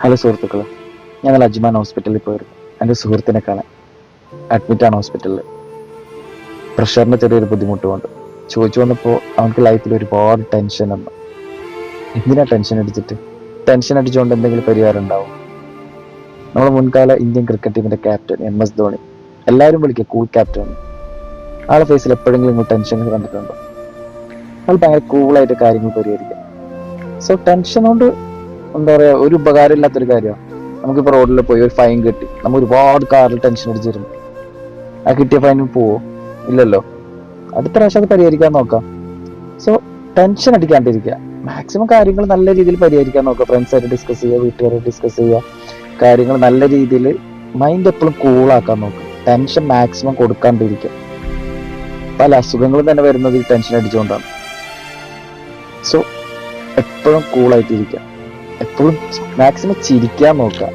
Hello സുഹൃത്തുക്കളെ, ഞങ്ങൾ Ajman ഹോസ്പിറ്റലിൽ പോയിരുന്നു. എൻ്റെ സുഹൃത്തിനെ കാണാൻ അഡ്മിറ്റാണ് ഹോസ്പിറ്റലിൽ. പ്രഷറിൻ്റെ ചെറിയൊരു ബുദ്ധിമുട്ടുമുണ്ട്. ചോദിച്ചു വന്നപ്പോൾ അവർക്ക് ലൈഫിൽ ഒരുപാട് ടെൻഷൻ ഉണ്ട്. എന്തിനാ ടെൻഷൻ അടിച്ചിട്ട്? ടെൻഷൻ അടിച്ചുകൊണ്ട് എന്തെങ്കിലും പരിഹാരം ഉണ്ടാവും? നമ്മുടെ മുൻകാല ഇന്ത്യൻ ക്രിക്കറ്റ് ടീമിന്റെ ക്യാപ്റ്റൻ MS ധോണി, എല്ലാവരും വിളിക്കുക കൂൾ ക്യാപ്റ്റൻ. ആളെ ഫേസിൽ എപ്പോഴെങ്കിലും നിങ്ങൾ ടെൻഷൻ കണ്ടിട്ടുണ്ടോ? ആൾ ഭയങ്കര കൂളായിട്ട് കാര്യങ്ങൾ പരിഹരിക്കാം. സോ ടെൻഷൻ കൊണ്ട് എന്താ പറയാ, ഒരു ഉപകാരം ഇല്ലാത്തൊരു കാര്യമാണ്. നമുക്കിപ്പോൾ റോഡിൽ പോയി ഒരു ഫൈൻ കിട്ടി, നമ്മൾ ഒരുപാട് കാറിൽ ടെൻഷൻ അടിച്ചിരുന്നു. ആ കിട്ടിയ ഫൈനിൽ പോവോ? ഇല്ലല്ലോ. അടുത്ത പ്രാവശ്യം അത് പരിഹരിക്കാൻ നോക്കാം. സോ ടെൻഷൻ അടിക്കാണ്ടിരിക്കുക, മാക്സിമം കാര്യങ്ങൾ നല്ല രീതിയിൽ പരിഹരിക്കാൻ നോക്കുക. ഫ്രണ്ട്സായിട്ട് ഡിസ്കസ് ചെയ്യുക, വീട്ടുകാരായിട്ട് ഡിസ്കസ് ചെയ്യുക, കാര്യങ്ങൾ നല്ല രീതിയിൽ മൈൻഡ് എപ്പോഴും കൂളാക്കാൻ നോക്കുക. ടെൻഷൻ മാക്സിമം കൊടുക്കാണ്ടിരിക്കുക. പല അസുഖങ്ങളും തന്നെ വരുന്നത് ഈ ടെൻഷൻ അടിച്ചുകൊണ്ടാണ്. സോ എപ്പോഴും കൂളായിട്ടിരിക്കുക, എപ്പോഴും മാക്സിമം ചിരിക്കാൻ നോക്കുക.